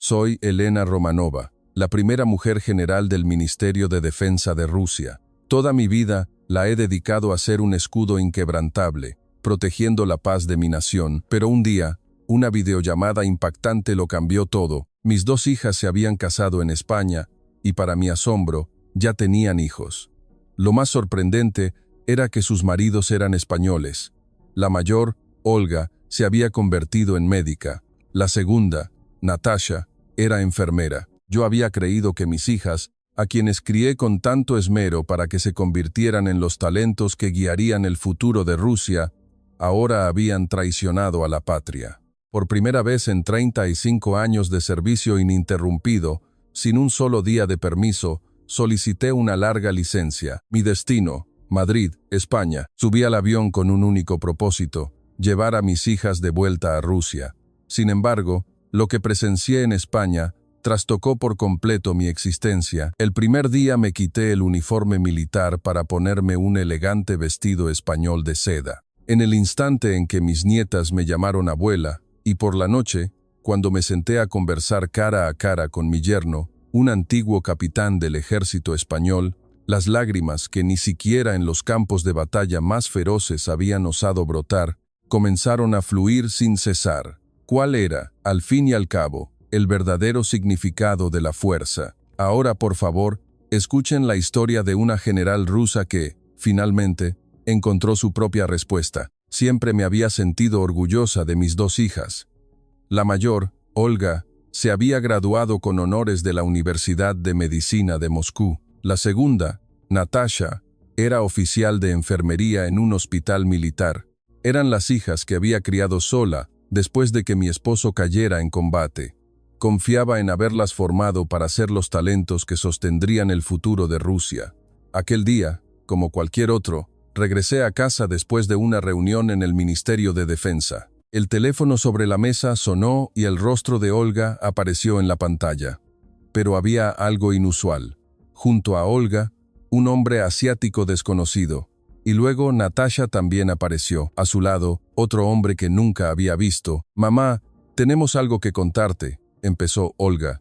Soy Elena Romanova, la primera mujer general del Ministerio de Defensa de Rusia. Toda mi vida la he dedicado a ser un escudo inquebrantable, protegiendo la paz de mi nación, pero un día, una videollamada impactante lo cambió todo. Mis 2 hijas se habían casado en España y, para mi asombro, ya tenían hijos. Lo más sorprendente era que sus maridos eran españoles. La mayor, Olga, se había convertido en médica. La segunda, Natasha, era enfermera. Yo había creído que mis hijas, a quienes crié con tanto esmero para que se convirtieran en los talentos que guiarían el futuro de Rusia, ahora habían traicionado a la patria. Por primera vez en 35 años de servicio ininterrumpido, sin un solo día de permiso, solicité una larga licencia. Mi destino, Madrid, España. Subí al avión con un único propósito: llevar a mis hijas de vuelta a Rusia. Sin embargo, lo que presencié en España trastocó por completo mi existencia. El primer día me quité el uniforme militar para ponerme un elegante vestido español de seda. En el instante en que mis nietas me llamaron abuela, y por la noche, cuando me senté a conversar cara a cara con mi yerno, un antiguo capitán del ejército español, las lágrimas que ni siquiera en los campos de batalla más feroces habían osado brotar, comenzaron a fluir sin cesar. ¿Cuál era, al fin y al cabo, el verdadero significado de la fuerza? Ahora, por favor, escuchen la historia de una general rusa que, finalmente, encontró su propia respuesta. Siempre me había sentido orgullosa de mis 2 hijas. La mayor, Olga, se había graduado con honores de la Universidad de Medicina de Moscú. La segunda, Natasha, era oficial de enfermería en un hospital militar. Eran las hijas que había criado sola después de que mi esposo cayera en combate. Confiaba en haberlas formado para ser los talentos que sostendrían el futuro de Rusia. Aquel día, como cualquier otro, regresé a casa después de una reunión en el Ministerio de Defensa. El teléfono sobre la mesa sonó y el rostro de Olga apareció en la pantalla. Pero había algo inusual. Junto a Olga, un hombre asiático desconocido. Y luego Natasha también apareció. A su lado, otro hombre que nunca había visto. «Mamá, tenemos algo que contarte», empezó Olga.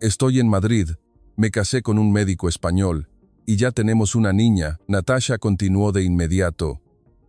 «Estoy en Madrid. Me casé con un médico español. Y ya tenemos una niña», Natasha continuó de inmediato.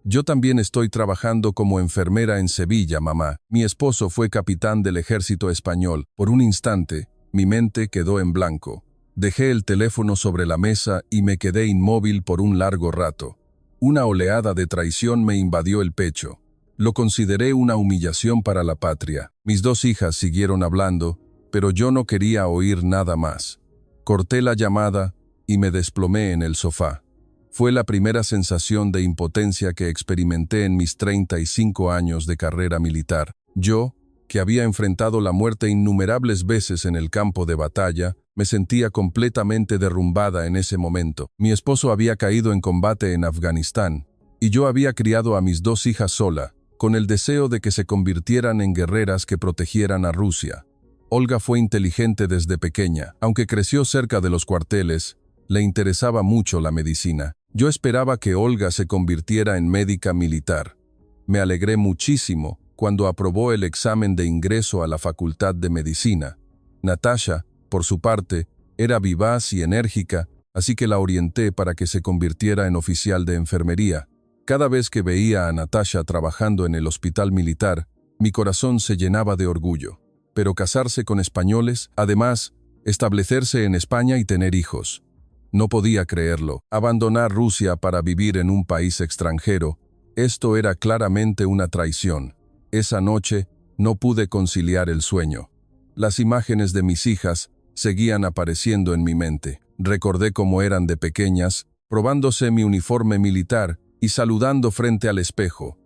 «Yo también estoy trabajando como enfermera en Sevilla, mamá. Mi esposo fue capitán del ejército español». Por un instante, mi mente quedó en blanco. Dejé el teléfono sobre la mesa y me quedé inmóvil por un largo rato. Una oleada de traición me invadió el pecho. Lo consideré una humillación para la patria. Mis 2 hijas siguieron hablando, pero yo no quería oír nada más. Corté la llamada y me desplomé en el sofá. Fue la primera sensación de impotencia que experimenté en mis 35 años de carrera militar. Yo, que había enfrentado la muerte innumerables veces en el campo de batalla, me sentía completamente derrumbada en ese momento. Mi esposo había caído en combate en Afganistán, y yo había criado a mis 2 hijas sola, con el deseo de que se convirtieran en guerreras que protegieran a Rusia. Olga fue inteligente desde pequeña. Aunque creció cerca de los cuarteles, le interesaba mucho la medicina. Yo esperaba que Olga se convirtiera en médica militar. Me alegré muchísimo cuando aprobó el examen de ingreso a la Facultad de Medicina. Natasha, por su parte, era vivaz y enérgica, así que la orienté para que se convirtiera en oficial de enfermería. Cada vez que veía a Natasha trabajando en el hospital militar, mi corazón se llenaba de orgullo. Pero casarse con españoles, además, establecerse en España y tener hijos. No podía creerlo. Abandonar Rusia para vivir en un país extranjero, esto era claramente una traición. Esa noche no pude conciliar el sueño. Las imágenes de mis hijas seguían apareciendo en mi mente. Recordé cómo eran de pequeñas, probándose mi uniforme militar y saludando frente al espejo.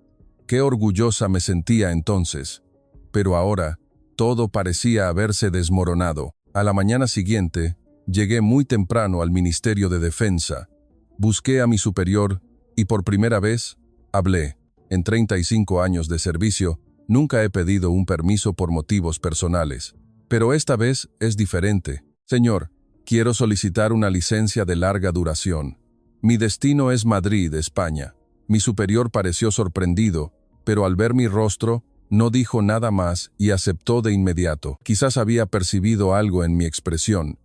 Qué orgullosa me sentía entonces. Pero ahora, todo parecía haberse desmoronado. A la mañana siguiente, llegué muy temprano al Ministerio de Defensa. Busqué a mi superior y por primera vez hablé. En 35 años de servicio, nunca he pedido un permiso por motivos personales. Pero esta vez es diferente. Señor, quiero solicitar una licencia de larga duración. Mi destino es Madrid, España. Mi superior pareció sorprendido, pero al ver mi rostro, No dijo nada más y aceptó de inmediato. Quizás había percibido algo en mi expresión.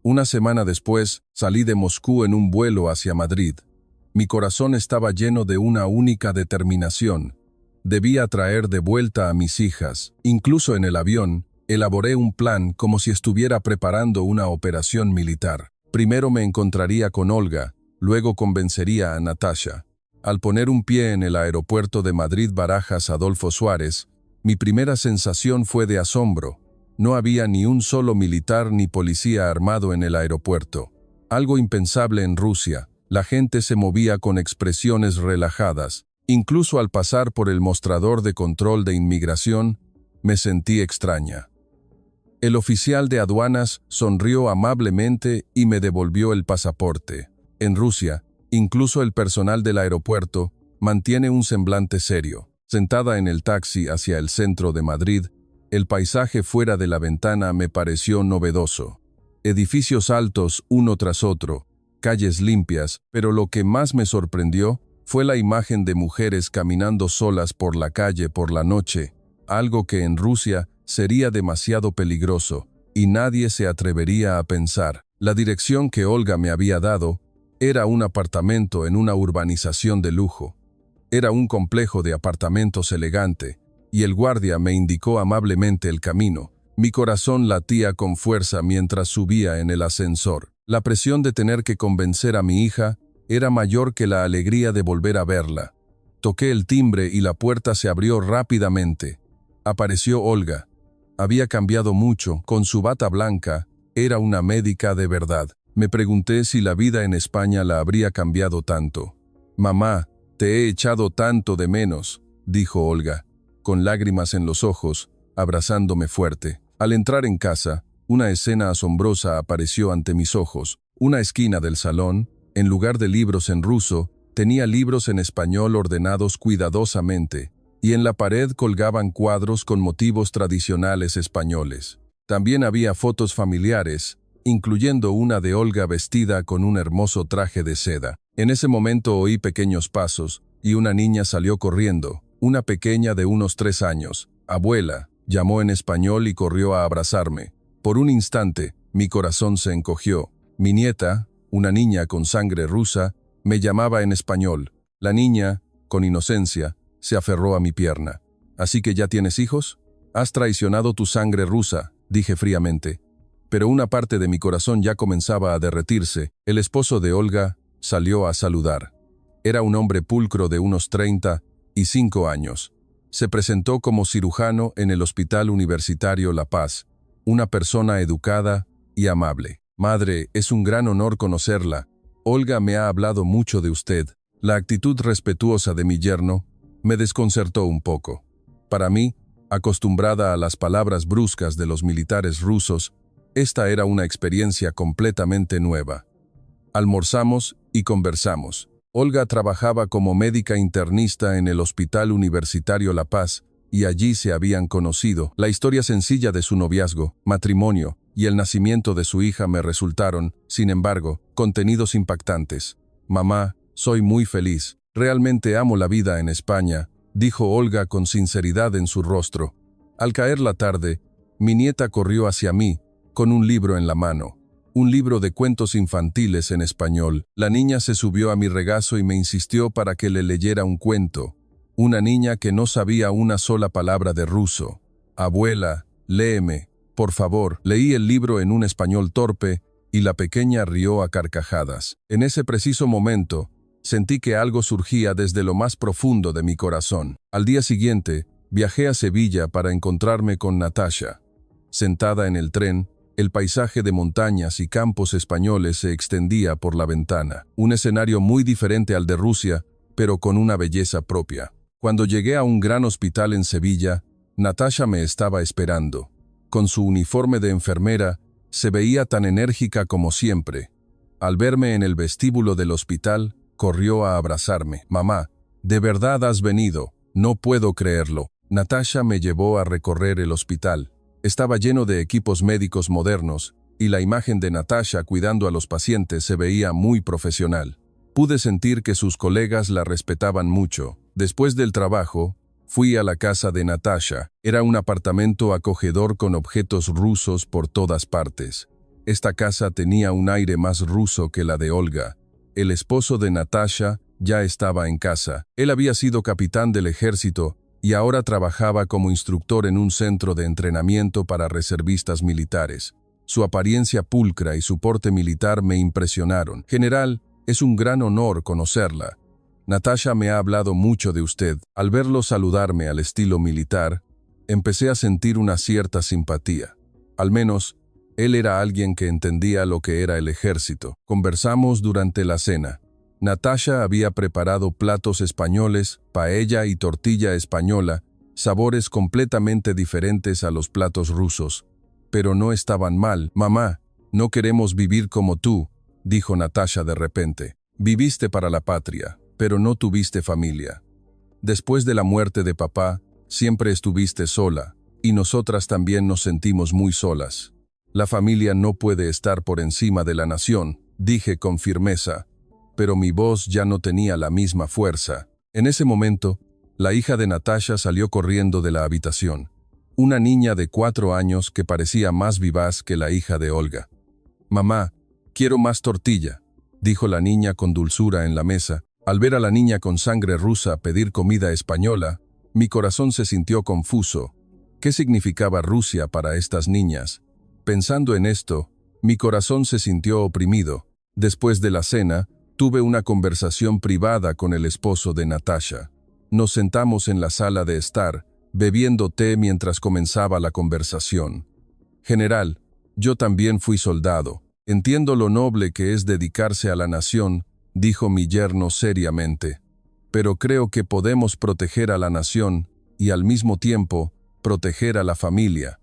Una semana después, salí de Moscú en un vuelo hacia Madrid. Mi corazón estaba lleno de una única determinación. Debía traer de vuelta a mis hijas. Incluso en el avión, elaboré un plan como si estuviera preparando una operación militar. Primero me encontraría con Olga, luego convencería a Natasha. Al poner un pie en el aeropuerto de Madrid-Barajas Adolfo Suárez, mi primera sensación fue de asombro. No había ni un solo militar ni policía armado en el aeropuerto. Algo impensable en Rusia. La gente se movía con expresiones relajadas. Incluso al pasar por el mostrador de control de inmigración, me sentí extraña. El oficial de aduanas sonrió amablemente y me devolvió el pasaporte. En Rusia, incluso el personal del aeropuerto mantiene un semblante serio. Sentada en el taxi hacia el centro de Madrid, el paisaje fuera de la ventana me pareció novedoso. Edificios altos uno tras otro, calles limpias, pero lo que más me sorprendió fue la imagen de mujeres caminando solas por la calle por la noche, algo que en Rusia sería demasiado peligroso y nadie se atrevería a pensar. La dirección que Olga me había dado era un apartamento en una urbanización de lujo. Era un complejo de apartamentos elegante, y el guardia me indicó amablemente el camino. Mi corazón latía con fuerza mientras subía en el ascensor. La presión de tener que convencer a mi hija era mayor que la alegría de volver a verla. Toqué el timbre y la puerta se abrió rápidamente. Apareció Olga. Había cambiado mucho, con su bata blanca, era una médica de verdad. Me pregunté si la vida en España la habría cambiado tanto. «Mamá, te he echado tanto de menos», dijo Olga, con lágrimas en los ojos, abrazándome fuerte. Al entrar en casa, una escena asombrosa apareció ante mis ojos. Una esquina del salón, en lugar de libros en ruso, tenía libros en español ordenados cuidadosamente, y en la pared colgaban cuadros con motivos tradicionales españoles. También había fotos familiares, incluyendo una de Olga vestida con un hermoso traje de seda. En ese momento oí pequeños pasos, y una niña salió corriendo, una pequeña de unos 3 años. «Abuela», llamó en español y corrió a abrazarme. Por un instante, mi corazón se encogió. Mi nieta, una niña con sangre rusa, me llamaba en español. La niña, con inocencia, se aferró a mi pierna. «¿Así que ya tienes hijos?» «Has traicionado tu sangre rusa», dije fríamente. Pero una parte de mi corazón ya comenzaba a derretirse. El esposo de Olga salió a saludar. Era un hombre pulcro de unos 35 años. Se presentó como cirujano en el Hospital Universitario La Paz, una persona educada y amable. «Madre, es un gran honor conocerla. Olga me ha hablado mucho de usted». La actitud respetuosa de mi yerno me desconcertó un poco. Para mí, acostumbrada a las palabras bruscas de los militares rusos, esta era una experiencia completamente nueva. Almorzamos y conversamos. Olga trabajaba como médica internista en el Hospital Universitario La Paz, y allí se habían conocido. La historia sencilla de su noviazgo, matrimonio y el nacimiento de su hija me resultaron, sin embargo, contenidos impactantes. «Mamá, soy muy feliz. Realmente amo la vida en España», dijo Olga con sinceridad en su rostro. Al caer la tarde, mi nieta corrió hacia mí, con un libro en la mano. Un libro de cuentos infantiles en español. La niña se subió a mi regazo y me insistió para que le leyera un cuento. Una niña que no sabía una sola palabra de ruso. «Abuela, léeme, por favor». Leí el libro en un español torpe y la pequeña rió a carcajadas. En ese preciso momento, sentí que algo surgía desde lo más profundo de mi corazón. Al día siguiente, viajé a Sevilla para encontrarme con Natasha. Sentada en el tren, el paisaje de montañas y campos españoles se extendía por la ventana. Un escenario muy diferente al de Rusia, pero con una belleza propia. Cuando llegué a un gran hospital en Sevilla, Natasha me estaba esperando. Con su uniforme de enfermera, se veía tan enérgica como siempre. Al verme en el vestíbulo del hospital, corrió a abrazarme. «Mamá, ¿de verdad has venido? No puedo creerlo». Natasha me llevó a recorrer el hospital. Estaba lleno de equipos médicos modernos, y la imagen de Natasha cuidando a los pacientes se veía muy profesional. Pude sentir que sus colegas la respetaban mucho. Después del trabajo, Fui a la casa de Natasha. Era un apartamento acogedor con objetos rusos por todas partes. Esta casa tenía un aire más ruso que la de Olga. El esposo de Natasha ya estaba en casa. Él había sido capitán del ejército y ahora trabajaba como instructor en un centro de entrenamiento para reservistas militares. Su apariencia pulcra y su porte militar me impresionaron. General, es un gran honor conocerla. Natasha me ha hablado mucho de usted. Al verlo saludarme al estilo militar, empecé a sentir una cierta simpatía. Al menos, él era alguien que entendía lo que era el ejército. Conversamos durante la cena. Natasha había preparado platos españoles, paella y tortilla española, sabores completamente diferentes a los platos rusos. Pero no estaban mal. Mamá, no queremos vivir como tú, dijo Natasha de repente. Viviste para la patria, pero no tuviste familia. Después de la muerte de papá, siempre estuviste sola, y nosotras también nos sentimos muy solas. La familia no puede estar por encima de la nación, dije con firmeza, pero mi voz ya no tenía la misma fuerza. En ese momento, la hija de Natasha salió corriendo de la habitación. Una niña de 4 años que parecía más vivaz que la hija de Olga. «Mamá, quiero más tortilla», dijo la niña con dulzura en la mesa. Al ver a la niña con sangre rusa pedir comida española, mi corazón se sintió confuso. ¿Qué significaba Rusia para estas niñas? Pensando en esto, mi corazón se sintió oprimido. Después de la cena, tuve una conversación privada con el esposo de Natasha. Nos sentamos en la sala de estar, bebiendo té mientras comenzaba la conversación. «General, yo también fui soldado. Entiendo lo noble que es dedicarse a la nación», dijo mi yerno seriamente. «Pero creo que podemos proteger a la nación y al mismo tiempo proteger a la familia».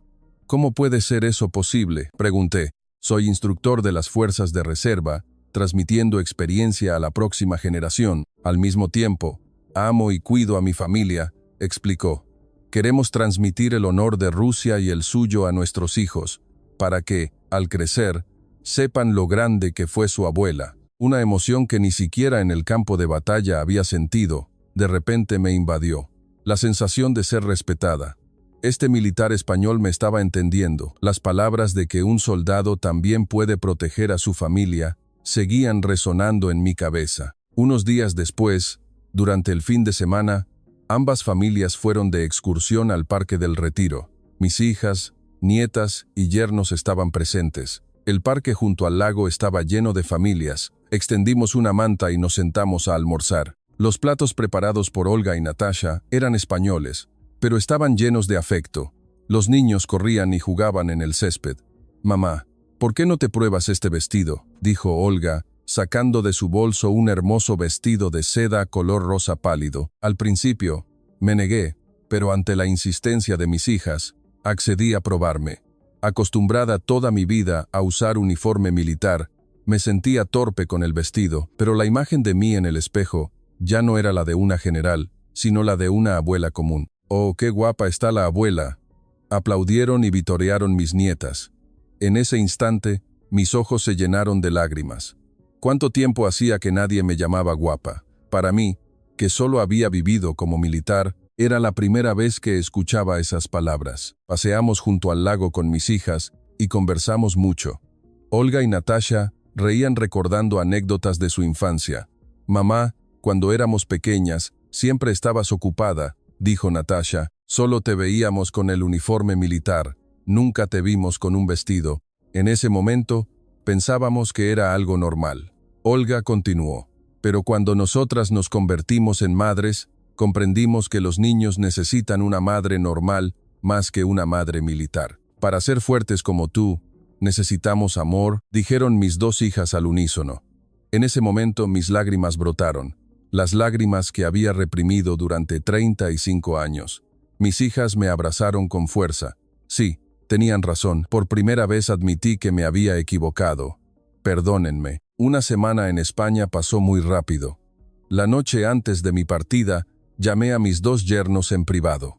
«¿Cómo puede ser eso posible?», pregunté. «Soy instructor de las fuerzas de reserva, transmitiendo experiencia a la próxima generación. Al mismo tiempo, amo y cuido a mi familia», explicó. «Queremos transmitir el honor de Rusia y el suyo a nuestros hijos, para que, al crecer, sepan lo grande que fue su abuela». Una emoción que ni siquiera en el campo de batalla había sentido, de repente me invadió. La sensación de ser respetada. Este militar español me estaba entendiendo. Las palabras de que un soldado también puede proteger a su familia seguían resonando en mi cabeza. Unos días después, durante el fin de semana, ambas familias fueron de excursión al Parque del Retiro. Mis hijas, nietas y yernos estaban presentes. El parque junto al lago estaba lleno de familias. Extendimos una manta y nos sentamos a almorzar. Los platos preparados por Olga y Natasha eran españoles, pero estaban llenos de afecto. Los niños corrían y jugaban en el césped. «Mamá, ¿por qué no te pruebas este vestido?», dijo Olga, sacando de su bolso un hermoso vestido de seda color rosa pálido. Al principio, me negué, pero ante la insistencia de mis hijas, accedí a probarme. Acostumbrada toda mi vida a usar uniforme militar, me sentía torpe con el vestido, pero la imagen de mí en el espejo ya no era la de una general, sino la de una abuela común. «Oh, qué guapa está la abuela», aplaudieron y vitorearon mis nietas. En ese instante, mis ojos se llenaron de lágrimas. ¿Cuánto tiempo hacía que nadie me llamaba guapa? Para mí, que solo había vivido como militar, era la primera vez que escuchaba esas palabras. Paseamos junto al lago con mis hijas y conversamos mucho. Olga y Natasha reían recordando anécdotas de su infancia. «Mamá, cuando éramos pequeñas, siempre estabas ocupada», dijo Natasha. «Solo te veíamos con el uniforme militar, nunca te vimos con un vestido». En ese momento, pensábamos que era algo normal. Olga continuó. «Pero cuando nosotras nos convertimos en madres, comprendimos que los niños necesitan una madre normal más que una madre militar. Para ser fuertes como tú, necesitamos amor», dijeron mis 2 hijas al unísono. En ese momento mis lágrimas brotaron, las lágrimas que había reprimido durante 35 años. Mis hijas me abrazaron con fuerza. Sí, tenían razón. Por primera vez admití que me había equivocado. Perdónenme. Una semana en España pasó muy rápido. La noche antes de mi partida, llamé a mis 2 yernos en privado.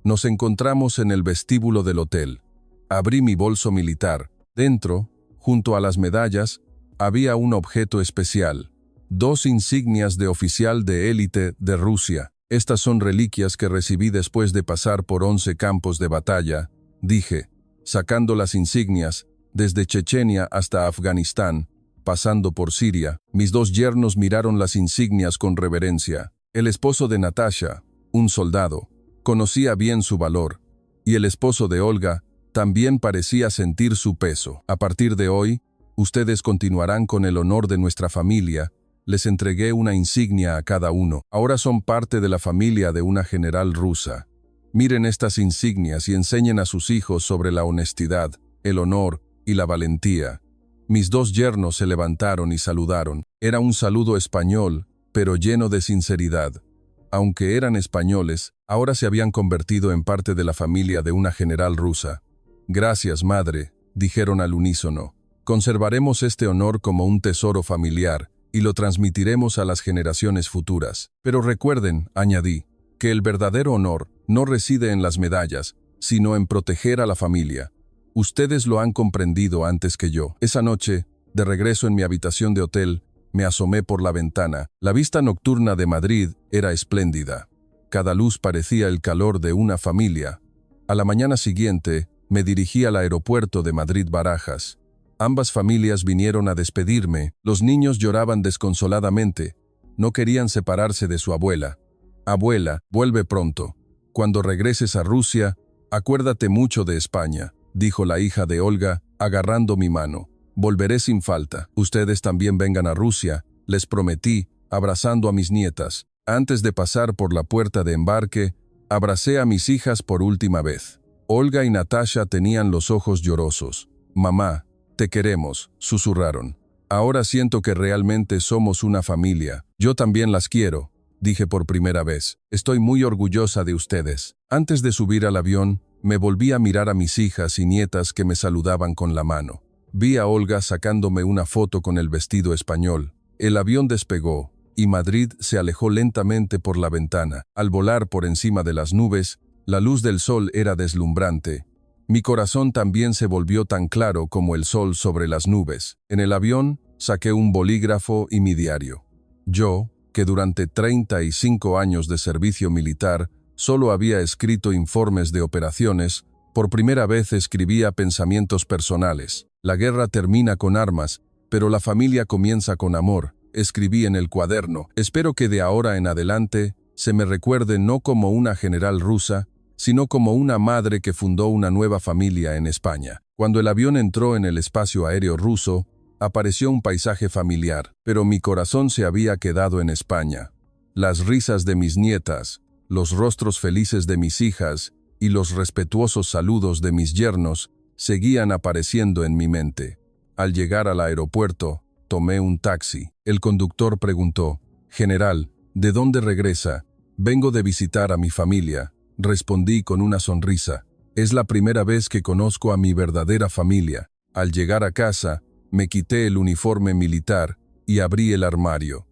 Nos encontramos en el vestíbulo del hotel. Abrí mi bolso militar. Dentro, junto a las medallas, había un objeto especial. 2 insignias de oficial de élite de Rusia. Estas son reliquias que recibí después de pasar por 11 campos de batalla, dije, sacando las insignias, desde Chechenia hasta Afganistán, pasando por Siria. Mis 2 yernos miraron las insignias con reverencia. El esposo de Natasha, un soldado, conocía bien su valor, y el esposo de Olga también parecía sentir su peso. A partir de hoy, ustedes continuarán con el honor de nuestra familia. Les entregué una insignia a cada uno. Ahora son parte de la familia de una general rusa. Miren estas insignias y enseñen a sus hijos sobre la honestidad, el honor y la valentía. Mis 2 yernos se levantaron y saludaron. Era un saludo español, pero lleno de sinceridad. Aunque eran españoles, ahora se habían convertido en parte de la familia de una general rusa. Gracias, madre, dijeron al unísono. Conservaremos este honor como un tesoro familiar y lo transmitiremos a las generaciones futuras. Pero recuerden, añadí, que el verdadero honor no reside en las medallas, sino en proteger a la familia. Ustedes lo han comprendido antes que yo. Esa noche, de regreso en mi habitación de hotel, me asomé por la ventana. La vista nocturna de Madrid era espléndida. Cada luz parecía el calor de una familia. A la mañana siguiente, me dirigí al aeropuerto de Madrid-Barajas. Ambas familias vinieron a despedirme. Los niños lloraban desconsoladamente. No querían separarse de su abuela. Abuela, vuelve pronto. Cuando regreses a Rusia, acuérdate mucho de España, dijo la hija de Olga, agarrando mi mano. Volveré sin falta. Ustedes también vengan a Rusia, les prometí, abrazando a mis nietas. Antes de pasar por la puerta de embarque, abracé a mis hijas por última vez. Olga y Natasha tenían los ojos llorosos. Mamá, te queremos, susurraron. Ahora siento que realmente somos una familia. Yo también las quiero, dije por primera vez. Estoy muy orgullosa de ustedes. Antes de subir al avión, me volví a mirar a mis hijas y nietas que me saludaban con la mano. Vi a Olga sacándome una foto con el vestido español. El avión despegó, y Madrid se alejó lentamente por la ventana. Al volar por encima de las nubes, la luz del sol era deslumbrante. Mi corazón también se volvió tan claro como el sol sobre las nubes. En el avión, saqué un bolígrafo y mi diario. Yo, que durante 35 años de servicio militar, solo había escrito informes de operaciones, por primera vez escribía pensamientos personales. La guerra termina con armas, pero la familia comienza con amor. Escribí en el cuaderno. Espero que de ahora en adelante se me recuerde no como una general rusa, sino como una madre que fundó una nueva familia en España. Cuando el avión entró en el espacio aéreo ruso, apareció un paisaje familiar, pero mi corazón se había quedado en España. Las risas de mis nietas, los rostros felices de mis hijas y los respetuosos saludos de mis yernos seguían apareciendo en mi mente. Al llegar al aeropuerto, tomé un taxi. El conductor preguntó, «General, ¿de dónde regresa?» «Vengo de visitar a mi familia», respondí con una sonrisa. «Es la primera vez que conozco a mi verdadera familia». Al llegar a casa, me quité el uniforme militar y abrí el armario.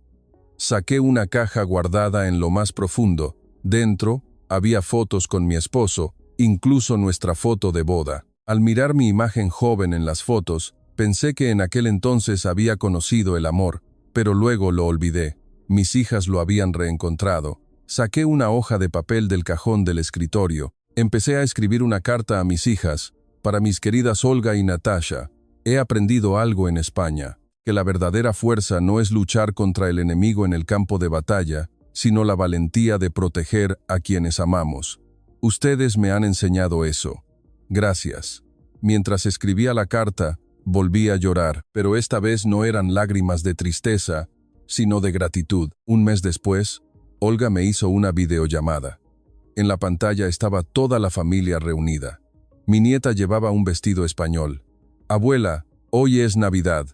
Saqué una caja guardada en lo más profundo. Dentro, había fotos con mi esposo, incluso nuestra foto de boda. Al mirar mi imagen joven en las fotos, pensé que en aquel entonces había conocido el amor, pero luego lo olvidé. Mis hijas lo habían reencontrado. Saqué una hoja de papel del cajón del escritorio. Empecé a escribir una carta a mis hijas, para mis queridas Olga y Natasha. He aprendido algo en España, que la verdadera fuerza no es luchar contra el enemigo en el campo de batalla, sino la valentía de proteger a quienes amamos. Ustedes me han enseñado eso. Gracias. Mientras escribía la carta, volví a llorar, pero esta vez no eran lágrimas de tristeza, sino de gratitud. Un mes después, Olga me hizo una videollamada. En la pantalla estaba toda la familia reunida. Mi nieta llevaba un vestido español. «Abuela, hoy es Navidad.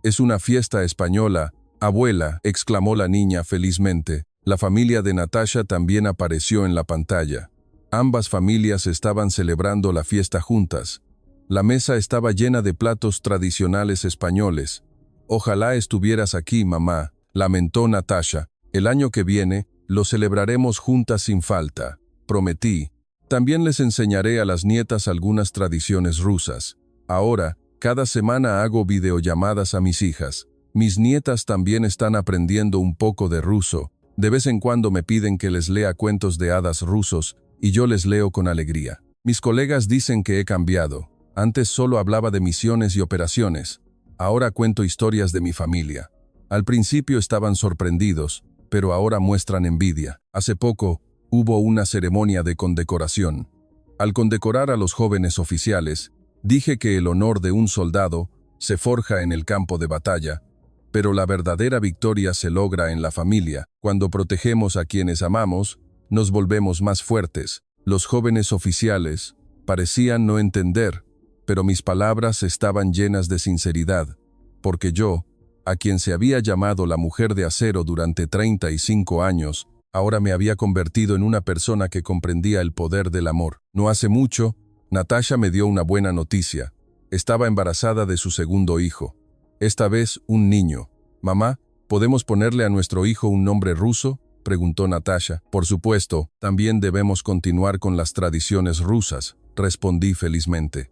Es una fiesta española». «Abuela», exclamó la niña felizmente. La familia de Natasha también apareció en la pantalla. Ambas familias estaban celebrando la fiesta juntas. La mesa estaba llena de platos tradicionales españoles. «Ojalá estuvieras aquí, mamá», lamentó Natasha. «El año que viene, lo celebraremos juntas sin falta», prometí. También les enseñaré a las nietas algunas tradiciones rusas. Ahora, cada semana hago videollamadas a mis hijas. Mis nietas también están aprendiendo un poco de ruso, De vez en cuando me piden que les lea cuentos de hadas rusos y yo les leo con alegría. Mis colegas dicen que he cambiado. Antes solo hablaba de misiones y operaciones. Ahora cuento historias de mi familia. Al principio estaban sorprendidos, pero ahora muestran envidia. Hace poco hubo una ceremonia de condecoración. Al condecorar a los jóvenes oficiales, dije que el honor de un soldado se forja en el campo de batalla, pero la verdadera victoria se logra en la familia. Cuando protegemos a quienes amamos, nos volvemos más fuertes. Los jóvenes oficiales parecían no entender, pero mis palabras estaban llenas de sinceridad, porque yo, a quien se había llamado la mujer de acero durante 35 años, ahora me había convertido en una persona que comprendía el poder del amor. No hace mucho, Natasha me dio una buena noticia. Estaba embarazada de su segundo hijo. Esta vez, un niño. «Mamá, ¿podemos ponerle a nuestro hijo un nombre ruso?», preguntó Natasha. «Por supuesto, también debemos continuar con las tradiciones rusas», respondí felizmente.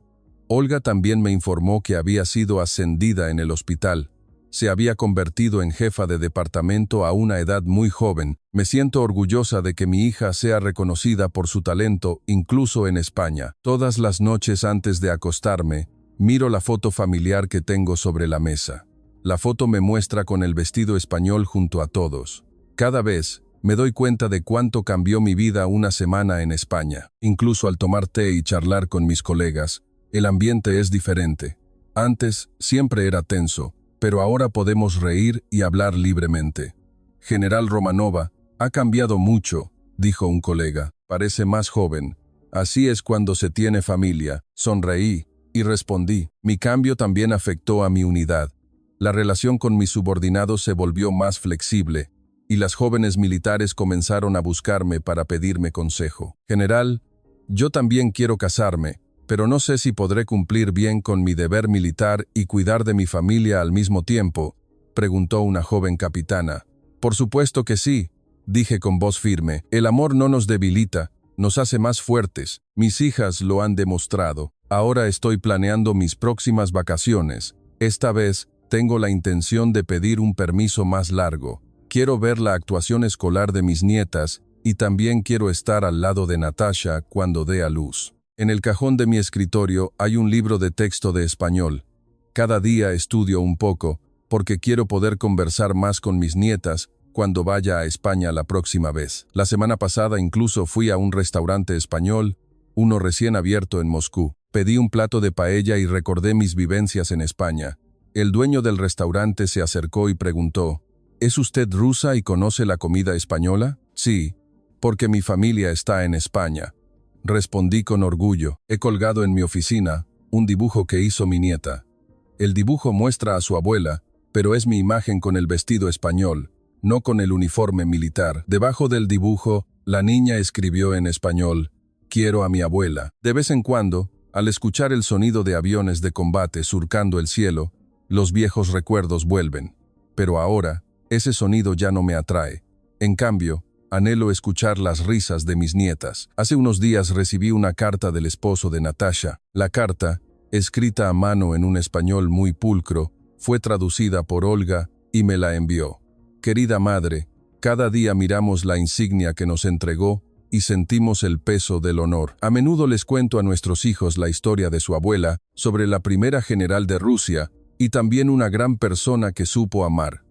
Olga también me informó que había sido ascendida en el hospital. Se había convertido en jefa de departamento a una edad muy joven. Me siento orgullosa de que mi hija sea reconocida por su talento, incluso en España. Todas las noches antes de acostarme, miro la foto familiar que tengo sobre la mesa. La foto me muestra con el vestido español junto a todos. Cada vez me doy cuenta de cuánto cambió mi vida una semana en España. Incluso al tomar té y charlar con mis colegas, el ambiente es diferente. Antes siempre era tenso, pero ahora podemos reír y hablar libremente. «General Romanova, ha cambiado mucho», dijo un colega. «Parece más joven. Así es cuando se tiene familia». Sonreí y respondí. Mi cambio también afectó a mi unidad. La relación con mis subordinados se volvió más flexible, y las jóvenes militares comenzaron a buscarme para pedirme consejo. «General, yo también quiero casarme, pero no sé si podré cumplir bien con mi deber militar y cuidar de mi familia al mismo tiempo», preguntó una joven capitana. «Por supuesto que sí», dije con voz firme. «El amor no nos debilita, nos hace más fuertes. Mis hijas lo han demostrado. Ahora estoy planeando mis próximas vacaciones. Esta vez tengo la intención de pedir un permiso más largo. Quiero ver la actuación escolar de mis nietas y también quiero estar al lado de Natasha cuando dé a luz». En el cajón de mi escritorio hay un libro de texto de español. Cada día estudio un poco, porque quiero poder conversar más con mis nietas cuando vaya a España la próxima vez. La semana pasada incluso fui a un restaurante español, uno recién abierto en Moscú. Pedí un plato de paella y recordé mis vivencias en España. El dueño del restaurante se acercó y preguntó: «¿Es usted rusa y conoce la comida española?». «Sí, porque mi familia está en España», respondí con orgullo. He colgado en mi oficina un dibujo que hizo mi nieta. El dibujo muestra a su abuela, pero es mi imagen con el vestido español, no con el uniforme militar. Debajo del dibujo, la niña escribió en español: «Quiero a mi abuela». De vez en cuando, al escuchar el sonido de aviones de combate surcando el cielo, los viejos recuerdos vuelven. Pero ahora, ese sonido ya no me atrae. En cambio, anhelo escuchar las risas de mis nietas. Hace unos días recibí una carta del esposo de Natasha. La carta, escrita a mano en un español muy pulcro, fue traducida por Olga y me la envió. «Querida madre, cada día miramos la insignia que nos entregó y sentimos el peso del honor. A menudo les cuento a nuestros hijos la historia de su abuela, sobre la primera general de Rusia y también una gran persona que supo amar.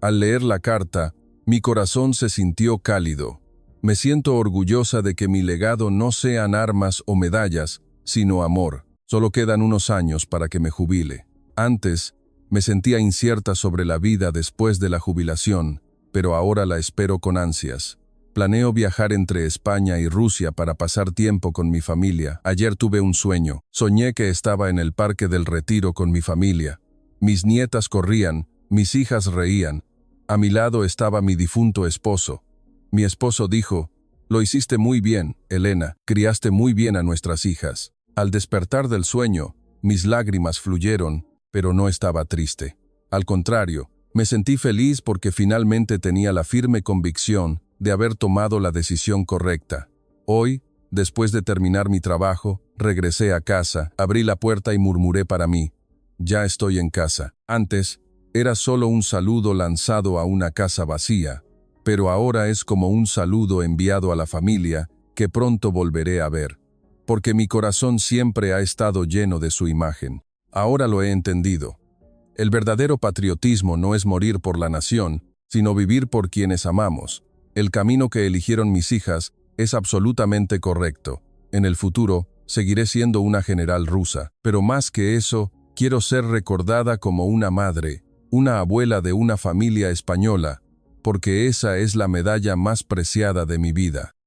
Al leer la carta, mi corazón se sintió cálido. Me siento orgullosa de que mi legado no sean armas o medallas, sino amor. Solo quedan unos años para que me jubile. Antes, me sentía incierta sobre la vida después de la jubilación, pero ahora la espero con ansias. Planeo viajar entre España y Rusia para pasar tiempo con mi familia. Ayer tuve un sueño. Soñé que estaba en el Parque del Retiro con mi familia. Mis nietas corrían, mis hijas reían. A mi lado estaba mi difunto esposo. Mi esposo dijo: «Lo hiciste muy bien, Elena, criaste muy bien a nuestras hijas». Al despertar del sueño, mis lágrimas fluyeron, pero no estaba triste. Al contrario, me sentí feliz porque finalmente tenía la firme convicción de haber tomado la decisión correcta. Hoy, después de terminar mi trabajo, regresé a casa, abrí la puerta y murmuré para mí: «Ya estoy en casa». Antes, era solo un saludo lanzado a una casa vacía. pero ahora es como un saludo enviado a la familia que pronto volveré a ver, porque mi corazón siempre ha estado lleno de su imagen. Ahora lo he entendido. El verdadero patriotismo no es morir por la nación, sino vivir por quienes amamos. El camino que eligieron mis hijas es absolutamente correcto. En el futuro, seguiré siendo una general rusa, pero más que eso, quiero ser recordada como una madre, una abuela de una familia española, porque esa es la medalla más preciada de mi vida.